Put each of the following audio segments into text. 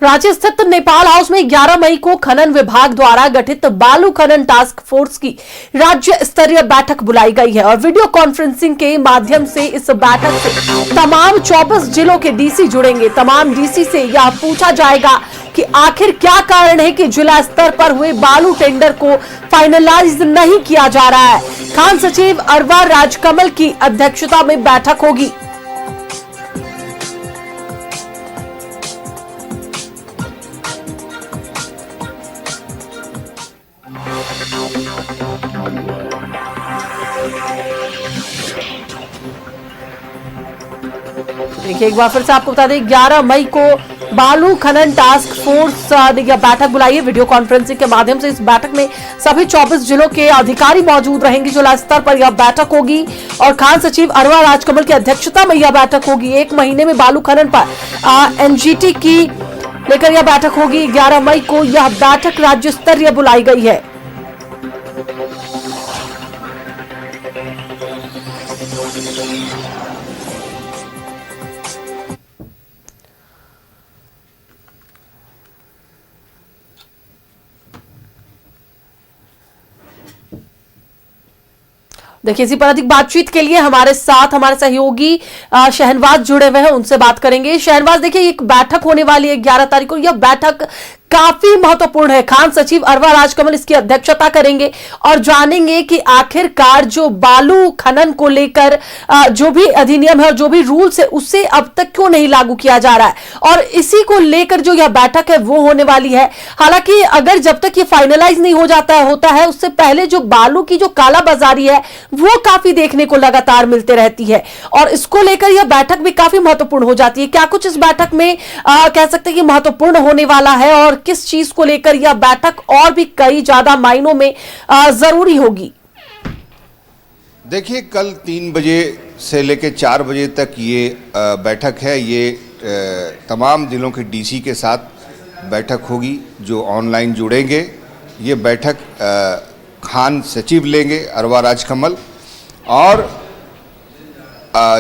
रांची स्थित नेपाल हाउस में 11 मई को खनन विभाग द्वारा गठित बालू खनन टास्क फोर्स की राज्य स्तरीय बैठक बुलाई गई है और वीडियो कॉन्फ्रेंसिंग के माध्यम से इस बैठक से तमाम 24 जिलों के डीसी जुड़ेंगे। तमाम डीसी से यह पूछा जाएगा कि आखिर क्या कारण है कि जिला स्तर पर हुए बालू टेंडर को फाइनलाइज नहीं किया जा रहा है। खान सचिव अरवा राजकमल की अध्यक्षता में बैठक होगी। देखिए, एक बार फिर से आपको बता दें, 11 मई को बालू खनन टास्क फोर्स ने यह बैठक बुलाई है। वीडियो कॉन्फ्रेंसिंग के माध्यम से इस बैठक में सभी 24 जिलों के अधिकारी मौजूद रहेंगे। जिला स्तर पर यह बैठक होगी और खान सचिव अरवा राजकमल की अध्यक्षता में यह बैठक होगी। एक महीने में बालू खनन पर एनजीटी की लेकर यह बैठक होगी। 11 मई को यह बैठक राज्य स्तरीय बुलाई गई है। देखिए, इसी पर अधिक बातचीत के लिए हमारे साथ हमारे सहयोगी शहनवाज जुड़े हुए हैं, उनसे बात करेंगे। शहनवाज, देखिए, एक बैठक होने वाली है 11 तारीख को। यह बैठक काफी महत्वपूर्ण है। खान सचिव अरवा राजकमल इसकी अध्यक्षता करेंगे और जानेंगे कि आखिरकार जो बालू खनन को लेकर जो भी अधिनियम है और जो भी रूल्स है उसे अब तक क्यों नहीं लागू किया जा रहा है, और इसी को लेकर जो यह बैठक है वो होने वाली है। हालांकि अगर जब तक ये फाइनलाइज नहीं हो जाता होता है उससे पहले जो बालू की जो कालाबाजारी है वो काफी देखने को लगातार मिलते रहती है और इसको लेकर यह बैठक भी काफी महत्वपूर्ण हो जाती है। क्या कुछ इस बैठक में कह सकते हैं कि महत्वपूर्ण होने वाला है और किस चीज को लेकर यह बैठक और भी कई ज्यादा मायनों में जरूरी होगी? देखिए, कल 3 बजे से लेकर 4 बजे तक ये बैठक है। ये तमाम जिलों के डीसी के साथ बैठक होगी जो ऑनलाइन जुड़ेंगे। ये बैठक खान सचिव लेंगे अरवा राजकमल, और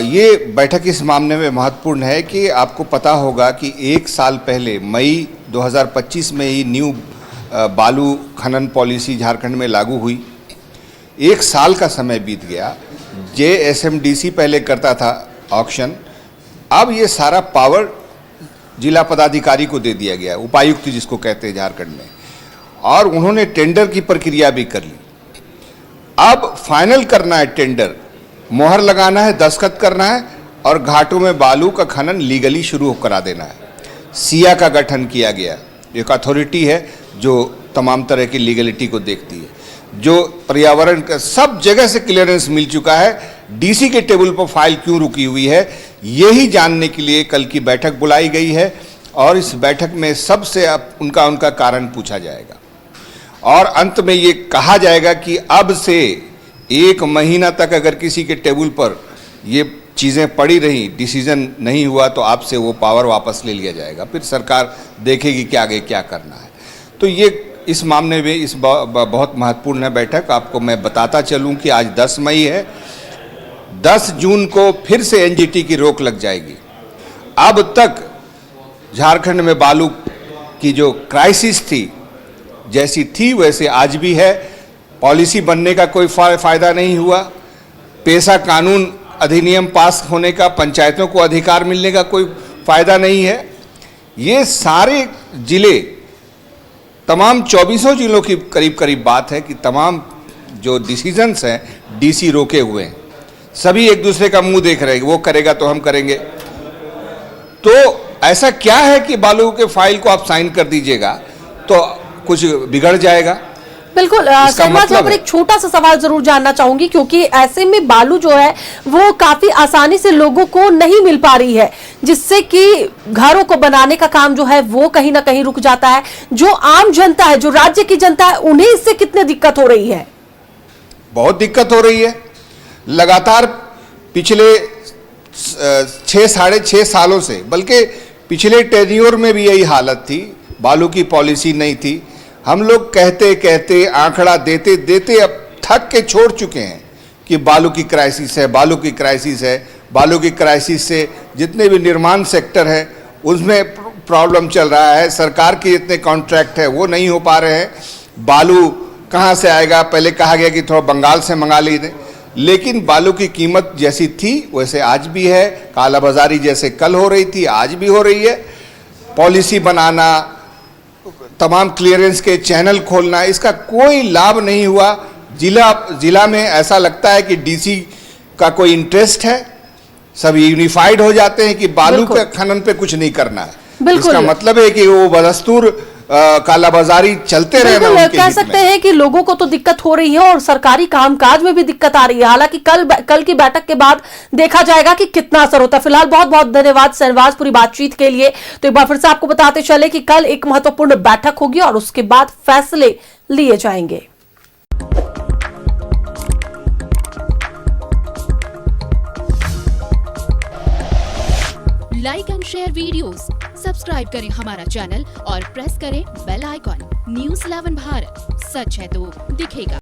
ये बैठक इस मामले में महत्वपूर्ण है कि आपको पता होगा कि 1 साल पहले मई 2025 में ही न्यू बालू खनन पॉलिसी झारखंड में लागू हुई। 1 साल का समय बीत गया। JSMDC पहले करता था ऑक्शन, अब ये सारा पावर जिला पदाधिकारी को दे दिया गया, उपायुक्त जिसको कहते हैं झारखंड में, और उन्होंने टेंडर की प्रक्रिया भी कर ली। अब फाइनल करना है टेंडर, मोहर लगाना है, दस्तखत करना है और घाटों में बालू का खनन लीगली शुरू करा देना है। सिया का गठन किया गया, एक अथॉरिटी है जो तमाम तरह की लीगलिटी को देखती है, जो पर्यावरण का सब जगह से क्लियरेंस मिल चुका है। डीसी के टेबल पर फाइल क्यों रुकी हुई है, यही जानने के लिए कल की बैठक बुलाई गई है और इस बैठक में सबसे उनका कारण पूछा जाएगा और अंत में ये कहा जाएगा कि अब से 1 महीना तक अगर किसी के टेबल पर ये चीज़ें पड़ी रही, डिसीजन नहीं हुआ, तो आपसे वो पावर वापस ले लिया जाएगा। फिर सरकार देखेगी कि आगे क्या करना है। तो ये इस मामले में बहुत महत्वपूर्ण है बैठक। आपको मैं बताता चलूं कि आज 10 मई है। 10 जून को फिर से एनजीटी की रोक लग जाएगी। अब तक झारखंड में बालू की जो क्राइसिस थी, जैसी थी वैसे आज भी है। पॉलिसी बनने का कोई फायदा नहीं हुआ। पेशा कानून अधिनियम पास होने का, पंचायतों को अधिकार मिलने का कोई फायदा नहीं है। ये सारे जिले, तमाम 24 जिलों की करीब करीब बात है कि तमाम जो डिसीजंस हैं डीसी रोके हुए हैं। सभी एक दूसरे का मुंह देख रहे हैं, वो करेगा तो हम करेंगे। तो ऐसा क्या है कि बालू के फाइल को आप साइन कर दीजिएगा तो कुछ बिगड़ जाएगा? बिल्कुल। शहनवाज, मैं एक छोटा सा सवाल जरूर जानना चाहूंगी, क्योंकि ऐसे में बालू जो है वो काफी आसानी से लोगों को नहीं मिल पा रही है, जिससे कि घरों को बनाने का काम जो है वो कहीं ना कहीं रुक जाता है। जो आम जनता है, जो राज्य की जनता है, उन्हें इससे कितनी दिक्कत हो रही है? बहुत दिक्कत हो रही है। लगातार पिछले 6-6.5 सालों से, बल्कि पिछले टेन्योर में भी यही हालत थी। बालू की पॉलिसी नहीं थी। हम लोग कहते कहते, आंकड़ा देते देते अब थक के छोड़ चुके हैं कि बालू की क्राइसिस है, बालू की क्राइसिस है। बालू की क्राइसिस से जितने भी निर्माण सेक्टर है उसमें प्रॉब्लम चल रहा है, सरकार के इतने कॉन्ट्रैक्ट है वो नहीं हो पा रहे हैं, बालू कहाँ से आएगा, पहले कहा गया कि थोड़ा बंगाल से मंगा लीजिए, लेकिन बालू की कीमत जैसी थी वैसे आज भी है, कालाबाजारी जैसे कल हो रही थी आज भी हो रही है। पॉलिसी बनाना, तमाम क्लियरेंस के चैनल खोलना, इसका कोई लाभ नहीं हुआ। जिला में ऐसा लगता है कि डीसी का कोई इंटरेस्ट है, सब यूनिफाइड हो जाते हैं कि बालू के खनन पे कुछ नहीं करना है। इसका मतलब है कि वो बदस्तूर कालाबाजारी चलते रहे। कह सकते हैं कि लोगों को तो दिक्कत हो रही है और सरकारी कामकाज में भी दिक्कत आ रही है। हालांकि कल की बैठक के बाद देखा जाएगा कि कितना असर होता है। फिलहाल बहुत बहुत धन्यवाद शहनवाज पूरी बातचीत के लिए। तो एक बार फिर से आपको बताते चले कि कल एक महत्वपूर्ण बैठक होगी और उसके बाद फैसले लिए जाएंगे। Like and share videos, subscribe करें हमारा चैनल और प्रेस करें बेल आइकॉन। न्यूज़ 11 भारत, सच है तो दिखेगा।